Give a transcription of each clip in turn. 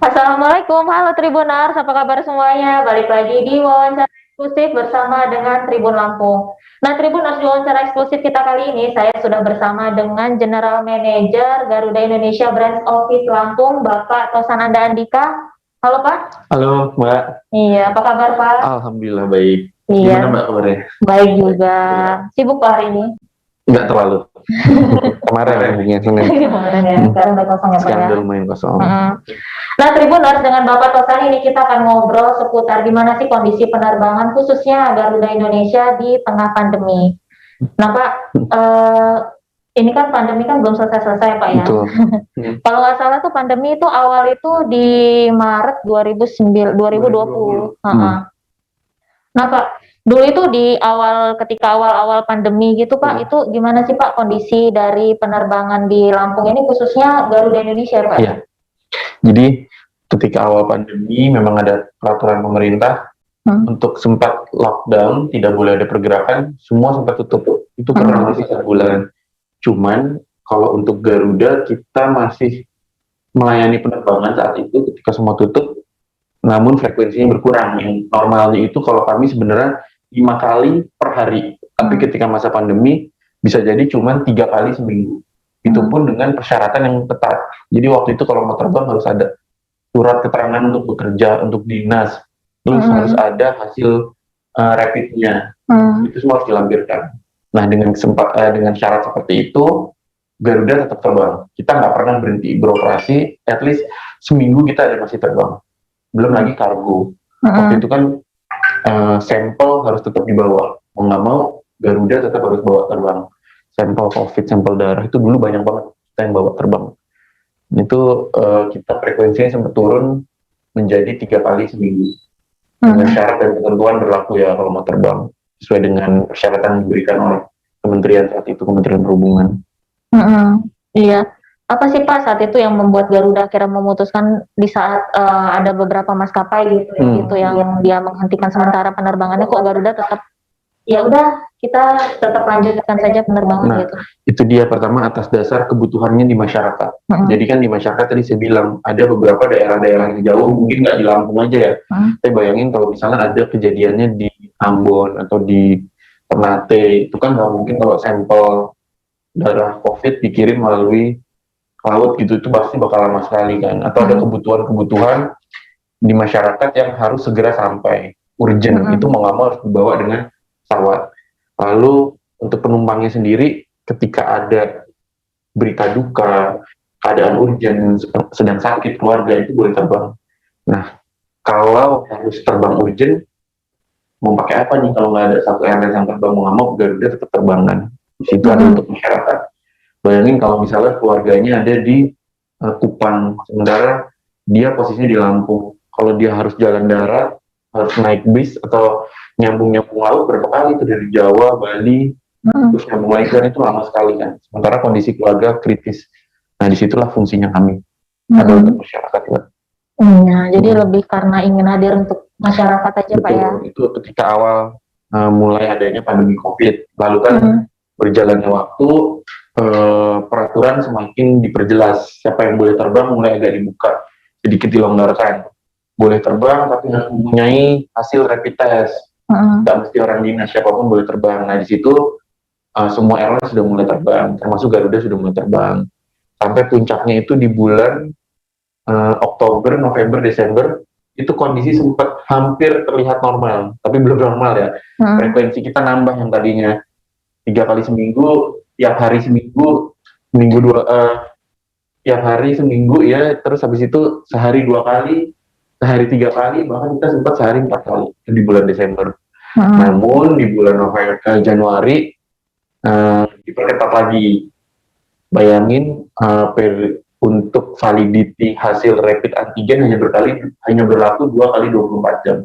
Assalamualaikum, halo Tribuners, apa kabar semuanya? Balik lagi di wawancara eksklusif bersama dengan Tribun Lampung. Nah, Tribuners, di wawancara eksklusif kita kali ini, saya sudah bersama dengan General Manager Garuda Indonesia Branch Office Lampung, Bapak Tosananda Andika. Halo Pak. Halo Mbak, Iya, apa kabar Pak? Alhamdulillah baik. Iya, Gimana Mbak kabarnya? baik juga. Sibuk Pak hari ini? Nggak terlalu. Kemarin ngomongnya Senin. Kemarin ya, sekarang udah kosong ya Pak ya? Sekarang udah lumayan kosong. Nah, Tribuners, dengan Bapak Tosan ini kita akan ngobrol seputar gimana sih kondisi penerbangan khususnya Garuda Indonesia di tengah pandemi. Nah, Pak, ini kan pandemi kan belum selesai-selesai, Pak ya. Betul. Kalau nggak salah tuh pandemi itu awal itu di Maret 2020. Nah, Pak, dulu itu ketika awal-awal pandemi gitu, Pak, itu gimana sih, Pak, kondisi dari penerbangan di Lampung ini khususnya Garuda Indonesia, Pak? Iya. Jadi ketika awal pandemi memang ada peraturan pemerintah untuk sempat lockdown, tidak boleh ada pergerakan, semua sempat tutup. Itu kurang lebih 1 bulan. Cuman kalau untuk Garuda kita masih melayani penerbangan saat itu ketika semua tutup, namun frekuensinya berkurang. Yang normalnya itu kalau kami sebenarnya 5 kali per hari, tapi ketika masa pandemi bisa jadi cuma 3 kali seminggu. Itu pun dengan persyaratan yang ketat. Jadi waktu itu kalau mau terbang harus ada surat keterangan untuk bekerja, untuk dinas, terus harus ada hasil rapidnya. Itu semua harus dilampirkan. Nah, dengan syarat seperti itu, Garuda tetap terbang. Kita nggak pernah berhenti beroperasi, at least seminggu kita ada masih terbang. Belum lagi kargo. Waktu itu kan sampel harus tetap dibawa. Mau nggak mau, Garuda tetap harus bawa terbang. Sampel COVID, sampel darah itu dulu banyak banget kita yang bawa terbang. Itu kita frekuensinya sempat turun menjadi 3 kali seminggu. Dengan syarat dan ketentuan berlaku ya kalau mau terbang sesuai dengan persyaratan yang diberikan oleh kementerian saat itu, Kementerian Perhubungan. Iya. Apa sih Pak saat itu yang membuat Garuda akhirnya memutuskan di saat ada beberapa maskapai gitu yang dia menghentikan sementara penerbangannya, kok Garuda tetap ya udah kita tetap lanjutkan saja penerbangan gitu. Itu dia, pertama atas dasar kebutuhannya di masyarakat. Jadi kan di masyarakat tadi saya bilang ada beberapa daerah-daerah yang jauh, mungkin nggak di Lampung aja ya. Saya bayangin kalau misalnya ada kejadiannya di Ambon atau di Ternate, itu kan nggak mungkin kalau sampel darah COVID dikirim melalui laut gitu, itu pasti bakal lama sekali kan. Atau ada kebutuhan-kebutuhan di masyarakat yang harus segera sampai, urgent, itu mau nggak mau harus dibawa dengan pesawat. Lalu untuk penumpangnya sendiri, ketika ada berita duka, keadaan urgent, sedang sakit keluarga, itu boleh terbang. Nah, kalau harus terbang urgent, mau pakai apa nih kalau nggak ada satu airline yang terbang, mau nggak mau Garuda tetap terbang kan. Di situ ada untuk masyarakat. Bayangin kalau misalnya keluarganya ada di Kupang, sementara dia posisinya di Lampung. Kalau dia harus jalan darat, harus naik bis atau nyambung laut, berapa kali itu dari Jawa, Bali, terus nyambung lagi kan, itu lama sekali kan. Sementara kondisi keluarga kritis. Nah, disitulah fungsinya kami. Ada untuk masyarakat ya. Jadi lebih karena ingin hadir untuk masyarakat aja. Betul, Pak ya. Itu ketika awal mulai adanya pandemi COVID. Lalu kan berjalannya waktu, peraturan semakin diperjelas. Siapa yang boleh terbang mulai agak dibuka, sedikit dilonggarkan. Boleh terbang tapi harus mempunyai hasil rapid test. Tidak mesti orang dinas, siapapun boleh terbang. Nah, di situ semua airline sudah mulai terbang, termasuk Garuda sudah mulai terbang. Sampai puncaknya itu di bulan Oktober, November, Desember, itu kondisi sempat hampir terlihat normal, tapi belum normal ya. Frekuensi kita nambah yang tadinya 3 kali seminggu, tiap hari seminggu, tiap hari seminggu ya, terus habis itu sehari 2 kali, sehari 3 kali, bahkan kita sempat sehari 4 kali di bulan Desember. Namun di bulan Januari diperketat lagi. Bayangin untuk validity hasil rapid antigen hanya berlaku 2 kali 24 jam.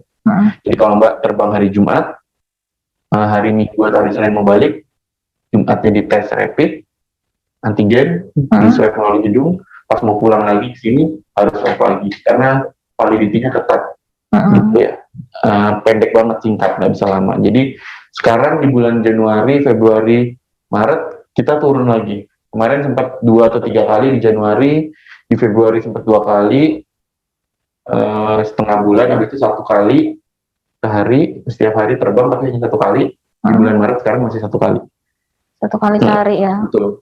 Jadi kalau Mbak terbang hari Jumat, hari Minggu atau hari Senin mau balik, Jumatnya dites rapid antigen, di swab melalui gedung, pas mau pulang lagi ke sini harus swab lagi karena validity-nya ketat. Gitu ya. Pendek banget, singkat, nggak bisa lama. Jadi sekarang di bulan Januari, Februari, Maret kita turun lagi. Kemarin sempat 2 atau 3 kali di Januari, di Februari sempat 2 kali, setengah bulan, habis itu 1 kali sehari, setiap hari terbang tapi hanya 1 kali. Di bulan Maret sekarang masih 1 kali. 1 kali sehari ya. Betul.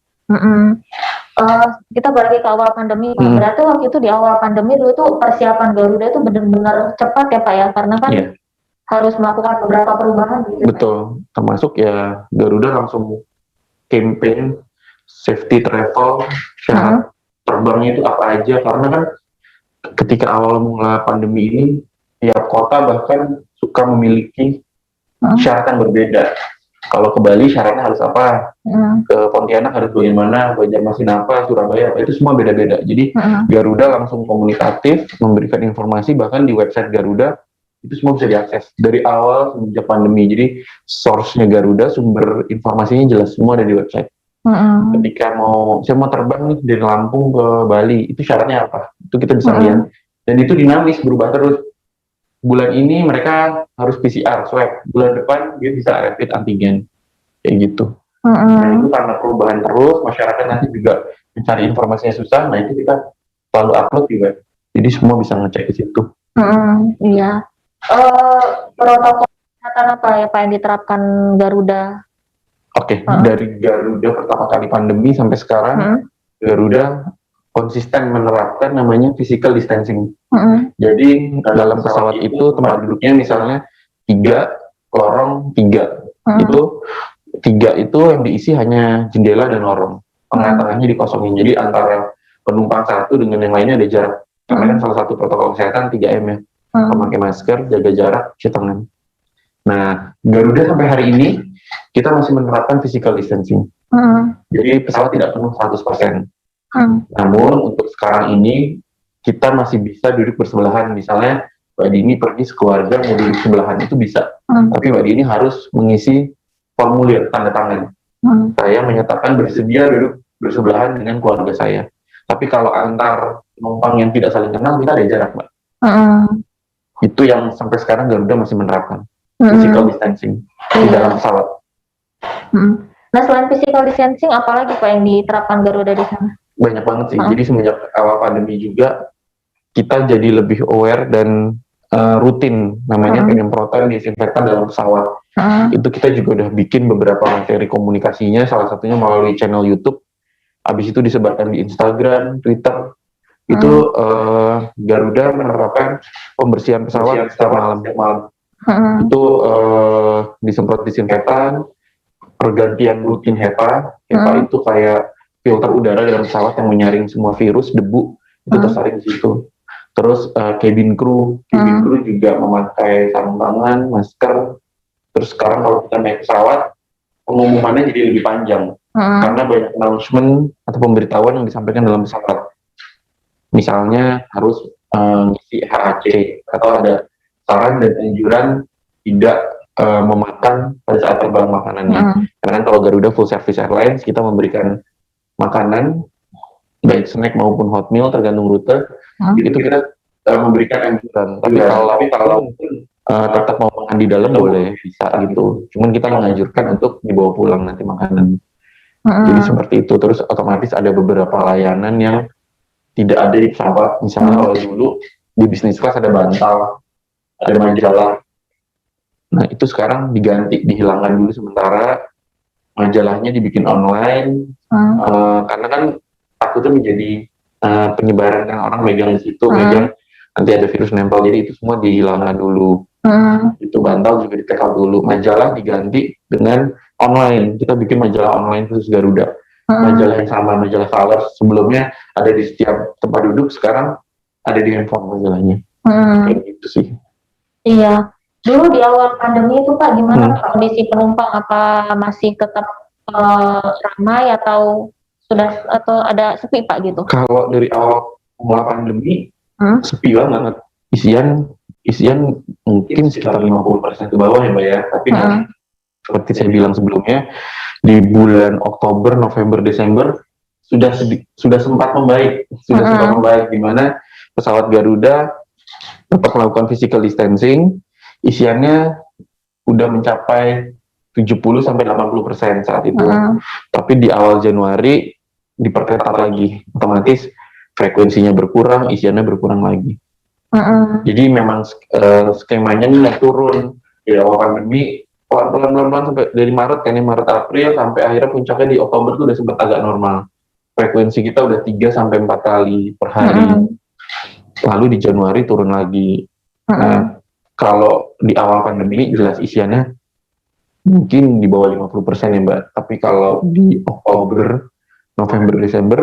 Kita balik ke awal pandemi, Pak. Berarti waktu itu di awal pandemi dulu tuh persiapan Garuda itu benar-benar cepat ya, Pak ya, karena kan harus melakukan beberapa perubahan gitu. Betul, termasuk ya Garuda langsung campaign safety travel, syarat terbangnya itu apa aja, karena kan ketika awal mula pandemi ini tiap kota bahkan suka memiliki syarat yang berbeda. Kalau ke Bali syaratnya harus apa, ke Pontianak harus bagaimana, Banjarmasin apa, Surabaya apa, itu semua beda-beda. Jadi Garuda langsung komunikatif, memberikan informasi, bahkan di website Garuda itu semua bisa diakses dari awal semenjak pandemi. Jadi source-nya Garuda, sumber informasinya jelas semua ada di website. Ketika saya mau terbang nih dari Lampung ke Bali, itu syaratnya apa, itu kita bisa lihat. Dan itu dinamis, berubah terus. Bulan ini mereka harus PCR swab, bulan depan dia bisa rapid antigen, kayak gitu. Nah itu karena perubahan terus, masyarakat nanti juga mencari informasinya susah. Nah itu kita selalu upload di web, jadi semua bisa ngecek di situ. Iya. Protokol kesehatan apa ya Pak yang diterapkan Garuda? Oke, dari Garuda pertama kali pandemi sampai sekarang, Garuda konsisten menerapkan namanya physical distancing. Jadi dalam pesawat itu tempat duduknya misalnya 3, lorong 3. Itu 3 itu yang diisi hanya jendela dan lorong. Tengah-tengahnya dikosongin. Jadi antara penumpang satu dengan yang lainnya ada jarak. Karena kan salah satu protokol kesehatan 3M ya. Memakai masker, jaga jarak, cuci tangan. Nah, Garuda sampai hari ini kita masih menerapkan physical distancing. Jadi pesawat tidak penuh 100%. Namun untuk sekarang ini kita masih bisa duduk bersebelahan. Misalnya Mbak Dini pergi sekeluarga mau duduk sebelahan itu bisa. Tapi Mbak Dini harus mengisi formulir tanda tangan. Saya menyatakan bersedia duduk bersebelahan dengan keluarga saya. Tapi kalau antar penumpang yang tidak saling kenal kita ada jarak, Mbak. Itu yang sampai sekarang Garuda masih menerapkan physical distancing di dalam pesawat. Nah selain physical distancing, apalagi Pak yang diterapkan Garuda di sana? Banyak banget sih. Jadi semenjak awal pandemi juga kita jadi lebih aware dan rutin namanya penyemprotan disinfektan dalam pesawat. Itu kita juga udah bikin beberapa materi komunikasinya, salah satunya melalui channel YouTube. Habis itu disebarkan di Instagram, Twitter. Itu Garuda menerapkan pembersihan pesawat setiap malam. Itu disemprot disinfektan, pergantian rutin HEPA. HEPA itu kayak filter udara dalam pesawat yang menyaring semua virus, debu, itu tersaring di situ. Terus cabin crew juga memakai sarung tangan, masker. Terus sekarang kalau kita naik pesawat, pengumumannya jadi lebih panjang. Karena banyak announcement atau pemberitahuan yang disampaikan dalam pesawat. Misalnya harus ngisi HAC, atau ada saran dan anjuran tidak memakan pada saat terbang makanannya. Karena kan kalau Garuda full service airlines, kita memberikan makanan baik snack maupun hot meal tergantung rute. Itu kita memberikan anjuran. Tapi kalau tetap mau makan di dalam boleh, bisa gitu. Cuman kita menganjurkan untuk dibawa pulang nanti makanan. Jadi seperti itu. Terus otomatis ada beberapa layanan yang tidak ada di pesawat. Misalnya kalau dulu di bisnis kelas ada bantal, ada majalah. Nah itu sekarang diganti, dihilangkan dulu sementara. Majalahnya dibikin online, karena kan takutnya menjadi penyebaran yang orang megang di situ, megang nanti ada virus nempel, jadi itu semua dihilangkan dulu. Itu bantal juga di-take out dulu, majalah diganti dengan online. Kita bikin majalah online khusus Garuda, majalah yang sama, majalah Colors. Sebelumnya ada di setiap tempat duduk, sekarang ada di handphone majalahnya. Kayak gitu sih. Iya. Dulu di awal pandemi itu Pak, gimana kondisi penumpang? Apa masih tetap ramai atau ada sepi Pak gitu? Kalau dari awal mulai pandemi sepi banget. Isian mungkin sekitar 50% ke bawah ya Mbak ya. Tapi seperti saya bilang sebelumnya, di bulan Oktober, November, Desember sudah sempat membaik. Di mana pesawat Garuda tetap melakukan physical distancing. Isiannya udah mencapai 70-80% saat itu. Tapi di awal Januari diperketat lagi, otomatis frekuensinya berkurang, isiannya berkurang lagi. Jadi memang skemanya nih naik turun di awal pandemi pelan-pelan sampai dari Maret, kayaknya Maret April sampai akhirnya puncaknya di Oktober tuh udah sempat agak normal. Frekuensi kita udah 3 sampai 4 kali per hari. Lalu di Januari turun lagi. Nah, kalau di awal pandemi jelas isiannya mungkin di bawah 50% ya Mbak. Tapi kalau di Oktober, November, Desember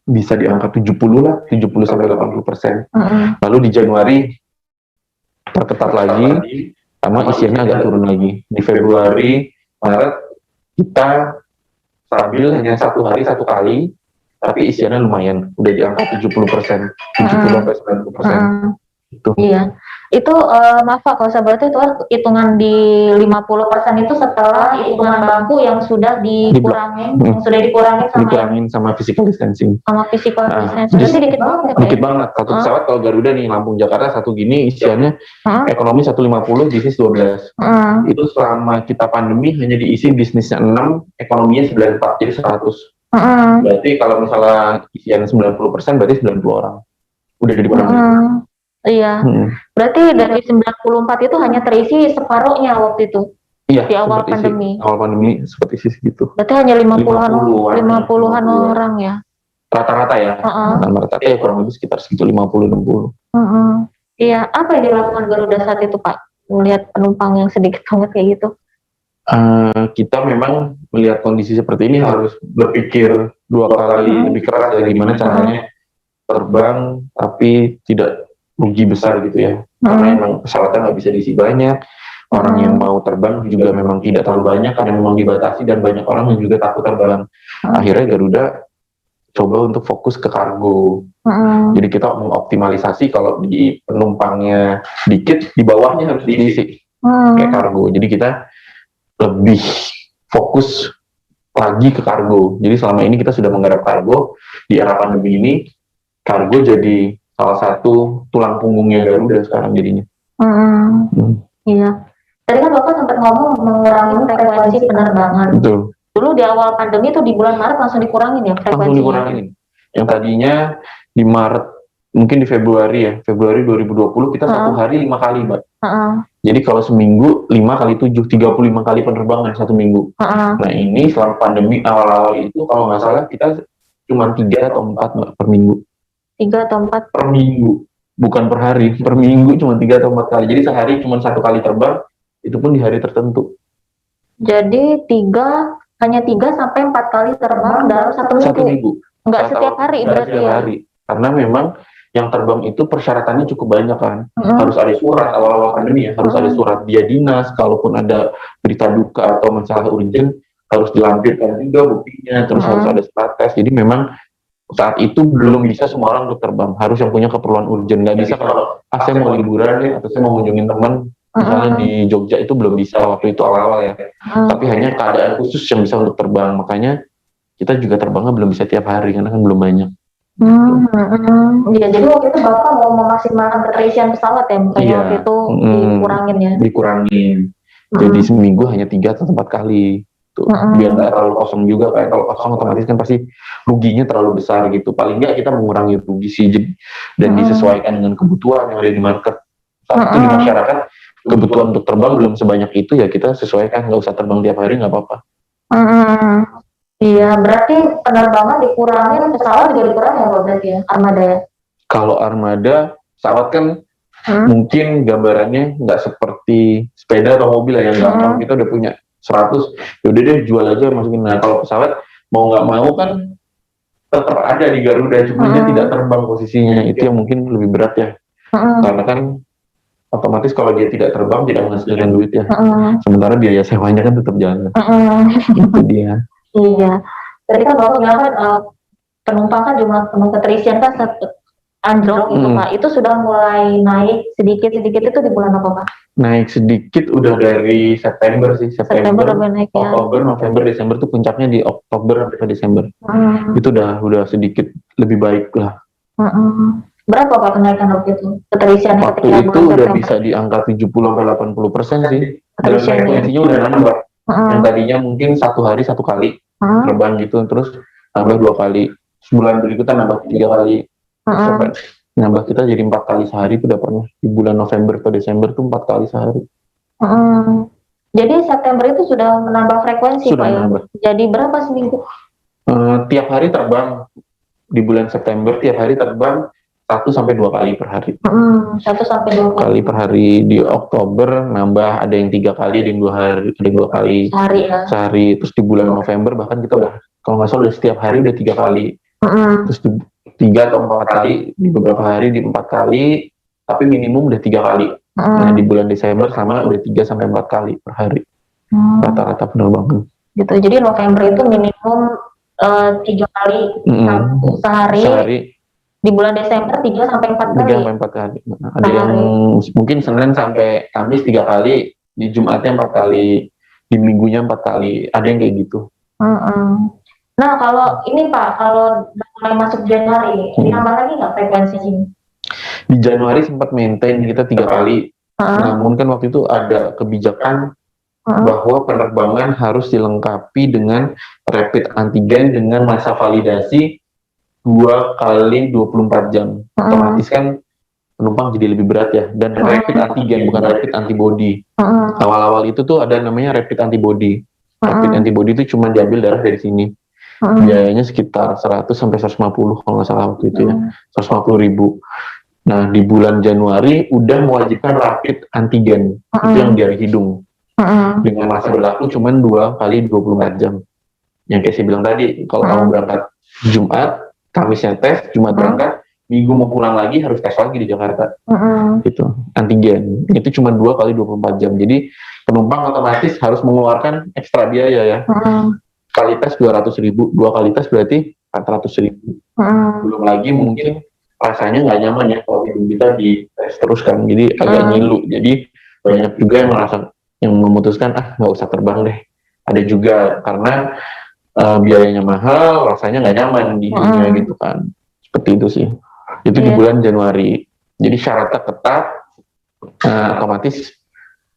bisa di angka 70 lah, 70 sampai 80%. Lalu di Januari terketat lagi, sama isiannya agak turun lagi. Di Februari, Maret kita stabil hanya 1 hari 1 kali, tapi isiannya lumayan, udah di angka 70%, 70 sampai 90%. Itu. Iya. Itu maaf Pak, kalau saya berarti itu hitungan di 50% itu setelah hitungan bangku yang sudah dikurangin, dikurangin sama physical distancing. Sama physical distancing. Jadi dikit banget ya Pak? Dikit banget. Satu pesawat kalau Garuda nih Lampung Jakarta satu gini isiannya ekonomi 150, bisnis 12. Itu selama kita pandemi hanya diisi bisnisnya 6, ekonominya 94, jadi 100. Berarti kalau misalnya isian 90% berarti 90 orang. Udah jadi pandemi. Iya, berarti dari 94 itu hanya terisi separuhnya waktu itu. Iya, di awal pandemi. Awal pandemi seperti isi segitu. Berarti hanya 50-an orang ya. Rata-rata ya. Rata-rata ya kurang lebih sekitar segitu 50-60. Iya, apa yang dilakukan Garuda saat itu Pak? Melihat penumpang yang sedikit banget kayak gitu. Kita memang melihat kondisi seperti ini harus berpikir 2 kali lebih keras dari gimana caranya terbang tapi tidak rugi besar gitu ya, karena memang pesawatnya nggak bisa diisi banyak, orang yang mau terbang juga memang tidak terlalu banyak karena memang dibatasi dan banyak orang yang juga takut terbang. Akhirnya Garuda coba untuk fokus ke kargo. Jadi kita mengoptimalisasi kalau di penumpangnya dikit, di bawahnya harus diisi kayak kargo. Jadi kita lebih fokus lagi ke kargo. Jadi selama ini kita sudah menggarap kargo, di era pandemi ini kargo jadi salah satu tulang punggungnya Garuda sekarang jadinya. Iya. Tadi kan Bapak sempat ngomong mengurangi frekuensi penerbangan. Betul. Dulu di awal pandemi itu di bulan Maret langsung dikurangin ya frekuensinya? Langsung dikurangin. Yang tadinya di Maret, mungkin di Februari 2020 kita 1 hari 5 kali Mbak. Jadi kalau seminggu 5 kali 7, 35 kali penerbangan 1 minggu. Nah ini selama pandemi awal-awal itu kalau nggak salah kita cuma 3 atau 4 Mbak per minggu. 3 atau 4 per minggu, bukan per hari, per minggu cuma 3 atau 4 kali. Jadi sehari cuma 1 kali terbang, itu pun di hari tertentu. Jadi hanya 3 sampai 4 kali terbang dalam 1 minggu. 1 minggu. Enggak setiap hari berarti ya. Hari. Karena memang yang terbang itu persyaratannya cukup banyak kan. Harus ada surat awal-awal pandemi ya, harus ada surat dia dinas, kalaupun ada berita duka atau masalah urgent harus dilampirkan juga buktinya, terus harus ada surat tes. Jadi memang saat itu belum bisa semua orang untuk terbang, harus yang punya keperluan urgent. Nggak bisa kalau saya mau liburan nih atau saya mau mengunjungi teman misalnya di Jogja, itu belum bisa waktu itu awal-awal ya. Tapi hanya keadaan khusus yang bisa untuk terbang, makanya kita juga terbangnya belum bisa tiap hari karena kan belum banyak. Iya, jadi waktu itu Bapak mau memaksimalkan keterisian pesawat ya, makanya waktu itu dikurangin ya. Dikurangin. Jadi seminggu hanya 3 atau 4 kali. Biar nggak terlalu kosong juga, kayak kalau kosong otomatis kan pasti ruginya terlalu besar gitu. Paling nggak kita mengurangi rugi sih dan disesuaikan dengan kebutuhan yang ada di market. Saat itu di masyarakat kebutuhan untuk terbang belum sebanyak itu, ya kita sesuaikan, nggak usah terbang tiap hari nggak apa-apa. Iya, berarti penerbangan dikurangin, pesawat juga dikurangin ya berarti ya, armada ya? Kalau armada, pesawat kan mungkin gambarannya nggak seperti sepeda atau mobil ya, yang gampang kita udah punya 100, yaudah deh jual aja masukin. Nah kalau pesawat mau nggak mau kan tetap ada di Garuda, cuma dia tidak terbang posisinya, itu yang mungkin lebih berat ya. Karena kan otomatis kalau dia tidak terbang tidak menghasilkan duit ya. Sementara biaya sewanya kan tetap jalan. Itu dia. Iya. Tadi kan Bapak bilang kan penumpang kan jumlah penumpang keterisian kan anjlok gitu Pak. Itu sudah mulai naik sedikit-sedikit itu di bulan apa Pak? Naik sedikit udah dari September sih. September naik, ya. Oktober, November, Desember tuh puncaknya di Oktober sampai Desember. Itu udah sedikit lebih baik lah. Berapa Pak kenaikan waktu itu? Keterisian waktu itu udah bisa di angka 70-80% sih. Dan frekuensinya udah nambah. Yang tadinya mungkin 1 hari 1 kali terbang gitu, terus tambah 2 kali. Sebulan berikutnya nambah 3 kali. nambah kita jadi 4 kali sehari itu udah pernah. Di bulan November ke Desember tuh 4 kali sehari. Jadi September itu sudah menambah frekuensi Sudah Pak ya? menambah. Jadi berapa seminggu? Tiap hari terbang. Di bulan September tiap hari terbang 1-2 kali per hari. 1-2 kali per hari. Di Oktober nambah, ada yang 3 kali, ada yang 2 hari, ada yang 2 kali sehari ya? sehari. Terus di bulan November bahkan kita udah, kalau nggak salah udah setiap hari udah 3 kali. Terus di 3 atau 4 kali, di beberapa hari di 4 kali, tapi minimum udah 3 kali. Nah di bulan Desember sama udah 3-4 kali per hari rata-rata penerbangan. Gitu. Jadi November itu minimum 3 kali sehari. Di bulan Desember 3-4 kali. 3-4 kali. Ada yang mungkin Senin sampai Kamis 3 kali, di Jumatnya 4 kali, di Minggunya 4 kali. Ada yang kayak gitu. Nah kalau ini Pak, kalau mulai masuk Januari, ditambah lagi nggak frekuensi ini? Di Januari sempat maintain kita 3 kali. Namun kan waktu itu ada kebijakan bahwa penerbangan harus dilengkapi dengan rapid antigen dengan masa validasi 2 kali 24 jam. Otomatis kan penumpang jadi lebih berat ya. Dan rapid antigen, bukan rapid antibody. Awal-awal itu tuh ada namanya rapid antibody. Rapid antibody itu cuma diambil darah dari sini. Biayanya sekitar 100-150 kalau nggak salah waktu itu ya. 150.000. Nah di bulan Januari udah mewajibkan rapid antigen. Itu yang dari hidung. Dengan masa berlaku cuma 2 kali 24 jam. Yang kayak saya bilang tadi, kalau kamu berangkat Jumat, Kamisnya tes, Jumat berangkat, Minggu mau pulang lagi harus tes lagi di Jakarta. Gitu, antigen. Itu cuma 2 kali 24 jam. Jadi penumpang otomatis harus mengeluarkan ekstra biaya ya. Kali tes 200.000, 2 kali tes berarti 400.000. Belum lagi mungkin rasanya nggak nyaman ya kalau hidung kita di tes terus kan. Jadi agak ngilu. Jadi banyak juga yang merasa, yang memutuskan nggak usah terbang deh. Ada juga karena biayanya mahal, rasanya nggak nyaman di dunia gitu kan. Seperti itu sih. Itu di bulan Januari. Jadi syaratnya ketat, otomatis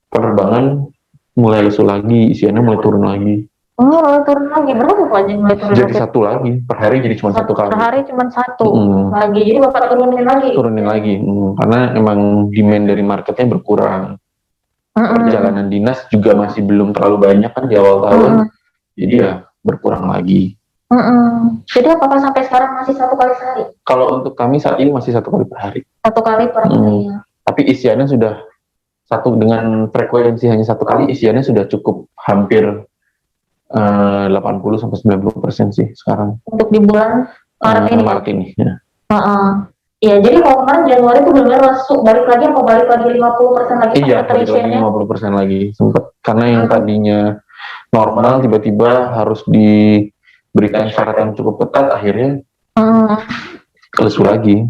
penerbangan mulai lesu lagi, isiannya mulai turun lagi. Mulai turun lagi, berapa Pak mulai turun jadi lagi? 1 lagi, per hari jadi cuma 1 kali. Per hari cuma 1 lagi, jadi Bapak turunin lagi? Turunin lagi, karena emang demand dari marketnya berkurang. Perjalanan dinas juga masih belum terlalu banyak kan di awal tahun, jadi ya berkurang lagi. Jadi apakah sampai sekarang masih 1 kali sehari? Kalau untuk kami saat ini masih 1 kali per hari. 1 kali per hari ya. Tapi isiannya sudah dengan frekuensi hanya 1 kali, isiannya sudah cukup hampir 80-90% sih sekarang. Untuk di bulan Maret ini ya. Iya, jadi kalau kemarin Januari itu benar-benar masuk, balik lagi 50% lagi? Iya, balik lagi 50% lagi sempat. Karena yang tadinya normal tiba-tiba harus diberikan syarat yang cukup ketat, akhirnya lesu lagi.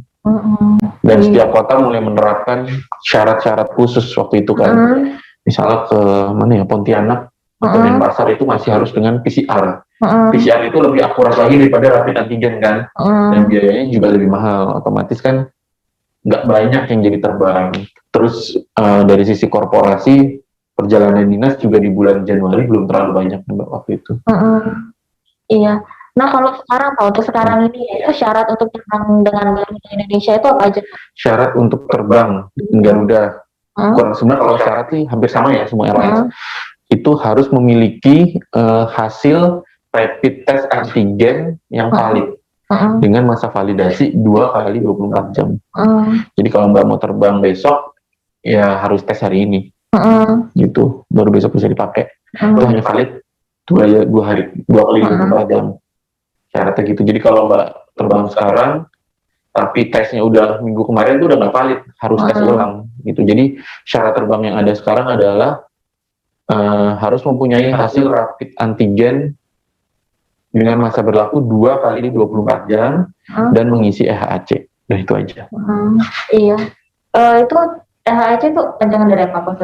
Dan setiap kota mulai menerapkan syarat-syarat khusus waktu itu kan. Misalnya ke mana ya, Pontianak atau Denpasar itu masih harus dengan PCR. PCR itu lebih akurat lagi daripada rapid antigen kan. Dan biayanya juga lebih mahal. Otomatis kan nggak banyak yang jadi terbang. Terus dari sisi korporasi, perjalanan dinas juga di bulan Januari belum terlalu banyak waktu itu. Iya. Nah kalau sekarang Pak, untuk sekarang ini itu syarat untuk terbang dengan Garuda Indonesia itu apa aja? Syarat untuk terbang dengan Garuda, sebenarnya kalau syarat sih hampir sama ya semua airlines. Itu harus memiliki hasil rapid test antigen yang valid dengan masa validasi 2 kali 24 jam. Jadi kalau Mbak mau terbang besok, ya harus tes hari ini. Gitu, baru besok bisa dipakai. Itu hanya valid 2 kali 24 jam. Syaratnya gitu. Jadi kalau Mbak terbang sekarang, tapi tesnya udah minggu kemarin itu udah nggak valid, harus tes ulang. Gitu. Jadi syarat terbang yang ada sekarang adalah harus mempunyai hasil rapid antigen dengan masa berlaku 2 kali 24 jam dan mengisi EHAC. Dan itu aja. Iya. Itu EHAC itu panjangan dari apa Pak?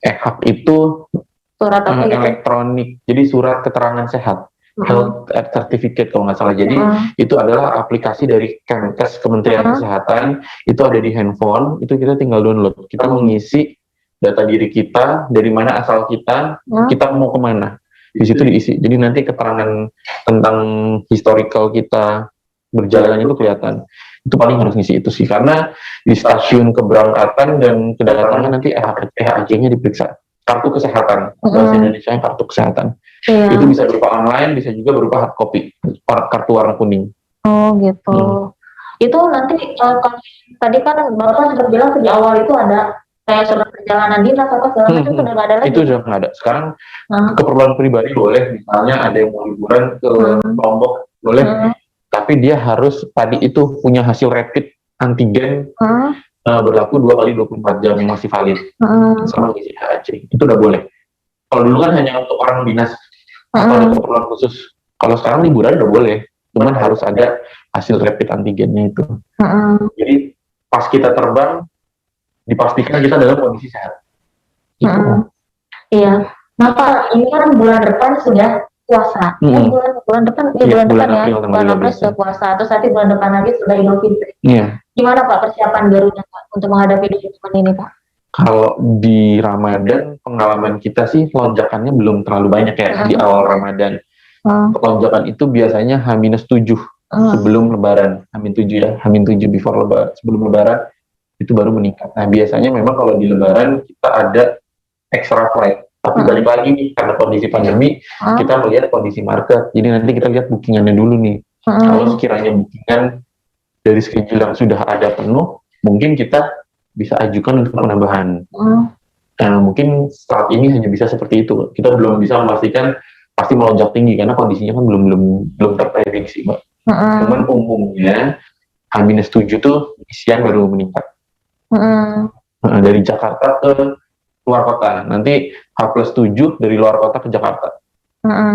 EHAC itu surat elektronik. Jadi surat keterangan sehat. Health Certificate kalau nggak salah. Jadi itu adalah aplikasi dari Kemenkes, Kementerian Kesehatan. Itu ada di handphone. Itu kita tinggal download. Kita mengisi data diri kita, dari mana asal kita, kita mau kemana, di situ diisi. Jadi nanti keterangan tentang historical kita berjalan itu kelihatan. Itu paling harus ngisi itu sih, karena di stasiun keberangkatan dan kedatangan nanti EHC-nya diperiksa. Kartu kesehatan, bahasa Indonesia kartu kesehatan. Itu bisa berupa online, bisa juga berupa hard copy, kartu warna kuning. Oh gitu. Itu nanti kalau tadi kan Bapak sempat bilang sejak awal itu ada kayak surat perjalanan dinas apa segala macam, sudah nggak ada lagi. Itu sudah nggak ada. Sekarang keperluan pribadi boleh, misalnya ada yang mau liburan ke Lombok boleh, tapi dia harus tadi itu punya hasil rapid antigen berlaku 2x24 jam yang masih valid sama isi HAC. Itu udah boleh. Kalau dulu kan hanya untuk orang dinas atau ada keperluan khusus. Kalau sekarang liburan udah boleh, cuman harus ada hasil rapid antigennya itu. Jadi pas kita terbang dipastikan kita dalam kondisi sehat. Iya. Nah Pak, ini kan bulan depan sudah puasa. Bulan depan bulan April sudah puasa. Terus nanti bulan depan lagi sudah Idul Fitri. Gimana Pak persiapan Garuda Pak untuk menghadapi Idul Fitri ini Pak? Kalau di Ramadan pengalaman kita sih lonjakannya belum terlalu banyak ya di awal Ramadan. Lonjakan itu biasanya H-7 sebelum Lebaran, H-7 ya, H-7 before Lebaran, sebelum Lebaran itu baru meningkat. Nah biasanya memang kalau di Lebaran kita ada extra flight. Tapi balik lagi nih, karena kondisi pandemi, kita melihat kondisi market. Jadi nanti kita lihat bookingannya dulu nih. Kalau sekiranya bookingan dari schedule yang sudah ada penuh, mungkin kita bisa ajukan untuk penambahan. Nah, mungkin saat ini hanya bisa seperti itu. Kita belum bisa memastikan pasti melonjak tinggi, karena kondisinya kan belum terprediksi, Mbak. Cuman umumnya, H-7 tuh isian baru meningkat. Dari Jakarta ke luar kota, nanti H+7 dari luar kota ke Jakarta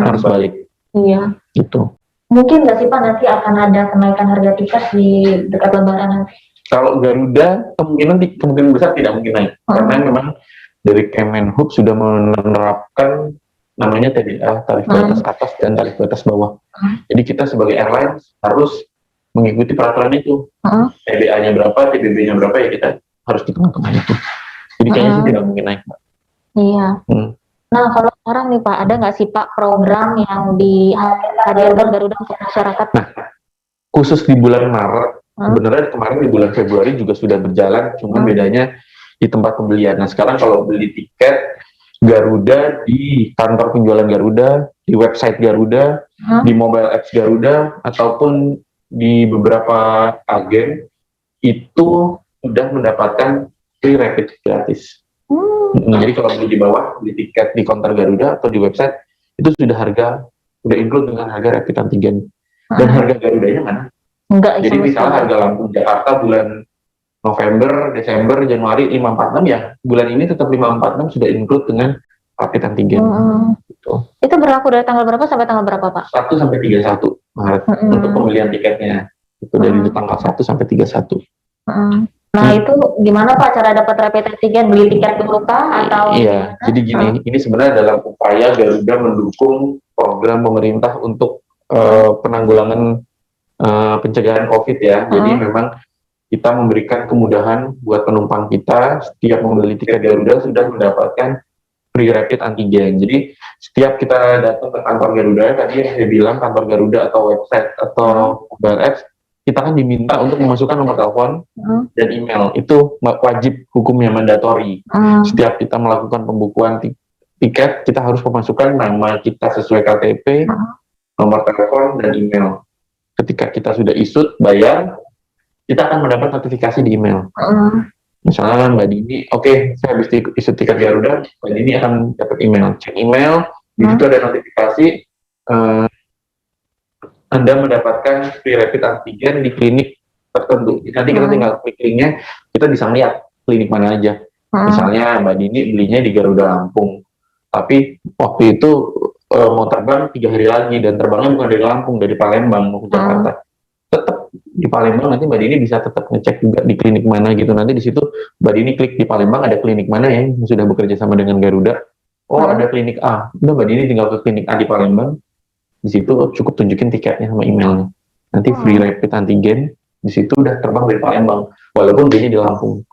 harus balik. Iya. Gitu. Mungkin nggak sih Pak nanti akan ada kenaikan harga tiket di dekat Lebaran nanti? Kalau Garuda kemungkinan besar tidak mungkin naik, karena memang dari Kemenhub sudah menerapkan namanya TBA, tarif batas atas dan tarif batas bawah. Jadi kita sebagai airline harus mengikuti peraturan itu. TBA-nya berapa, TBB-nya berapa, ya kita harus di tengah-tengah itu. Jadi kayaknya sih tidak mungkin naik, Pak. Iya. Nah, kalau sekarang nih Pak, ada nggak sih Pak program yang dihadirkan Garuda untuk masyarakat? Nah, khusus di bulan Maret, sebenarnya kemarin di bulan Februari juga sudah berjalan, cuman bedanya di tempat pembelian. Nah, sekarang kalau beli tiket Garuda di kantor penjualan Garuda, di website Garuda, di mobile apps Garuda, ataupun di beberapa agen, itu sudah mendapatkan free rapid gratis. Jadi kalau beli di bawah, beli tiket di counter Garuda atau di website, itu udah include dengan harga rapid antigen. Dan harga Garudanya mana? Enggak. Jadi misalnya harga Lampung Jakarta bulan November, Desember, Januari 546 ya, bulan ini tetap 546 sudah include dengan rapid antigen. Gitu. Itu berlaku dari tanggal berapa sampai tanggal berapa Pak? 1 sampai 31 Maret untuk pembelian tiketnya. Itu dari tanggal 1 sampai 31. Nah itu gimana Pak cara dapat rapid antigen? Beli tiket dulu kah atau? Iya, jadi gini, ini sebenarnya dalam upaya Garuda mendukung program pemerintah untuk penanggulangan pencegahan COVID ya. Jadi memang kita memberikan kemudahan buat penumpang kita, setiap membeli tiket Garuda sudah mendapatkan free rapid antigen. Jadi setiap kita datang ke kantor Garuda, tadi yang saya bilang kantor Garuda atau website atau mobile apps, kita kan diminta untuk memasukkan nomor telepon dan email. Itu wajib hukumnya, mandatori. Setiap kita melakukan pembukuan tiket, kita harus memasukkan nama kita sesuai KTP, nomor telepon, dan email. Ketika kita sudah isut, bayar, kita akan mendapat notifikasi di email. Misalnya Mbak Dini, oke, saya habis isut tiket Garuda, Mbak Dini akan dapat email. Cek email, di situ ada notifikasi, Anda mendapatkan free rapid antigen di klinik tertentu. Nanti kita tinggal klik linknya, kita bisa lihat klinik mana aja. Misalnya Mbak Dini belinya di Garuda Lampung, tapi waktu itu mau terbang 3 hari lagi, dan terbangnya bukan dari Lampung, dari Palembang mau ke Jakarta. Tetap di Palembang nanti Mbak Dini bisa tetap ngecek juga di klinik mana gitu. Nanti di situ Mbak Dini klik di Palembang ada klinik mana yang sudah bekerja sama dengan Garuda. Oh ada klinik A, udah Mbak Dini tinggal ke klinik A di Palembang. Di situ cukup tunjukin tiketnya sama emailnya. Nanti free rapid antigen, di situ udah terbang dari Palembang, walaupun dia di Lampung.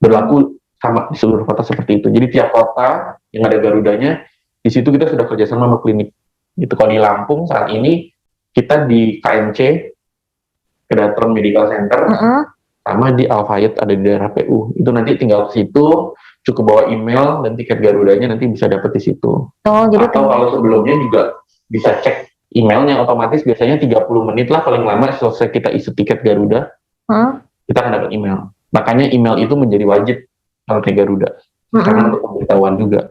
Berlaku sama di seluruh kota seperti itu. Jadi tiap kota yang ada Garudanya, di situ kita sudah kerjasama sama klinik. Itu kalau di Lampung saat ini kita di KMC Kedatron Medical Center, sama di Al-Fayed ada di daerah PU. Itu nanti tinggal ke situ, cukup bawa email dan tiket Garudanya nanti bisa dapat di situ. Jadi atau kalau sebelumnya juga bisa cek emailnya, otomatis biasanya 30 menit lah paling lama selesai kita isi tiket Garuda, kita akan dapat email. Makanya email itu menjadi wajib kalau naik Garuda, karena untuk pemberitahuan juga.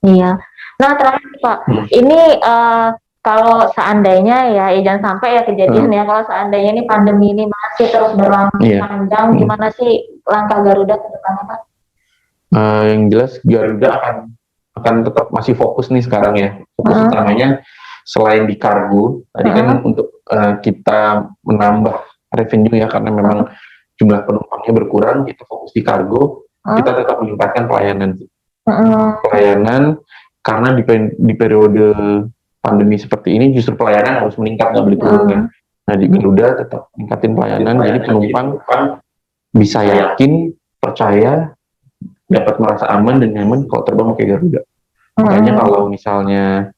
Iya. Nah terakhir Pak, ini kalau seandainya ya jangan sampai ya kejadian ya, kalau seandainya ini pandemi ini masih terus berlangsung panjang, gimana sih langkah Garuda ke depannya Pak? Yang jelas Garuda akan tetap masih fokus nih sekarang ya. Fokus utamanya selain di kargo, tadi kan untuk kita menambah revenue ya, karena memang jumlah penumpangnya berkurang, kita fokus di kargo, kita tetap meningkatkan pelayanan. Pelayanan, karena di periode pandemi seperti ini justru pelayanan harus meningkat, nggak boleh turun ya. Nah di Garuda tetap meningkatin pelayanan, jadi penumpang bisa yakin, percaya, dapat merasa aman dan nyaman kalau terbang pakai Garuda. Makanya kalau misalnya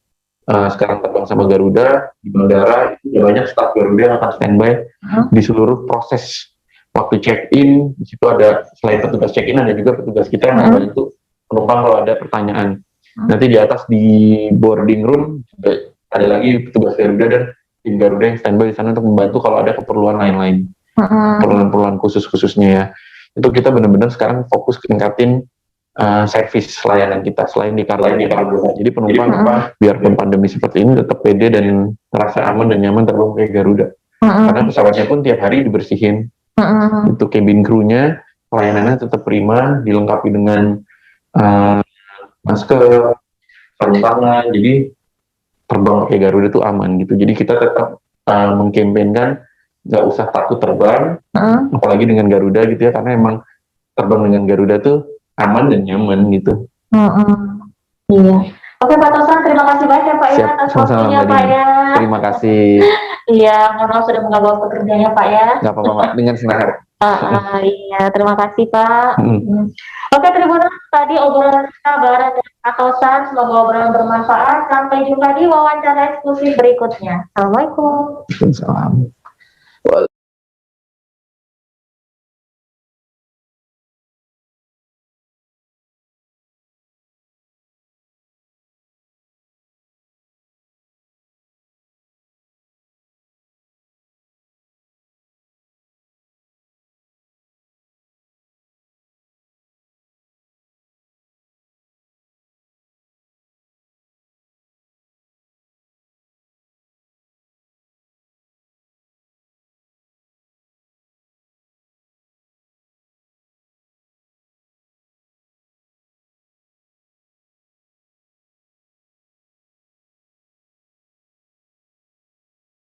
sekarang terbang sama Garuda di bandara, itu banyak staf Garuda yang akan standby di seluruh proses. Waktu check-in, di situ ada selain petugas check-in, ada juga petugas kita yang membantu penumpang kalau ada pertanyaan. Nanti di atas di boarding room ada lagi petugas Garuda dan tim Garuda yang standby di sana untuk membantu kalau ada keperluan lain-lain, keperluan khususnya ya. Itu kita benar-benar sekarang fokus meningkatin servis layanan kita selain di kargo. Jadi penumpang biarpun pandemi seperti ini tetap pede dan merasa aman dan nyaman terbang pakai Garuda. Karena pesawatnya pun tiap hari dibersihin. Itu cabin crew-nya pelayanannya tetap prima, dilengkapi dengan masker, sarung tangan. Jadi terbang pakai Garuda itu aman gitu. Jadi kita tetap mengkampanyekan nggak usah takut terbang, apalagi dengan Garuda gitu ya, karena emang terbang dengan Garuda tuh aman dan nyaman gitu. Iya. Oke Pak Tosan, terima kasih banyak ya Pak ya atas waktunya Pak ya. Terima kasih. Iya, mohon maaf sudah mengganggu waktu kerjanya Pak ya. Nggak apa-apa Pak, dengan senang hati. Iya, terima kasih Pak. Oke, Tribuners, tadi obrolan kita bareng dengan Pak Tosan, semoga obrolan bermanfaat. Sampai jumpa di wawancara eksklusif berikutnya. Assalamualaikum. Waalaikumsalam.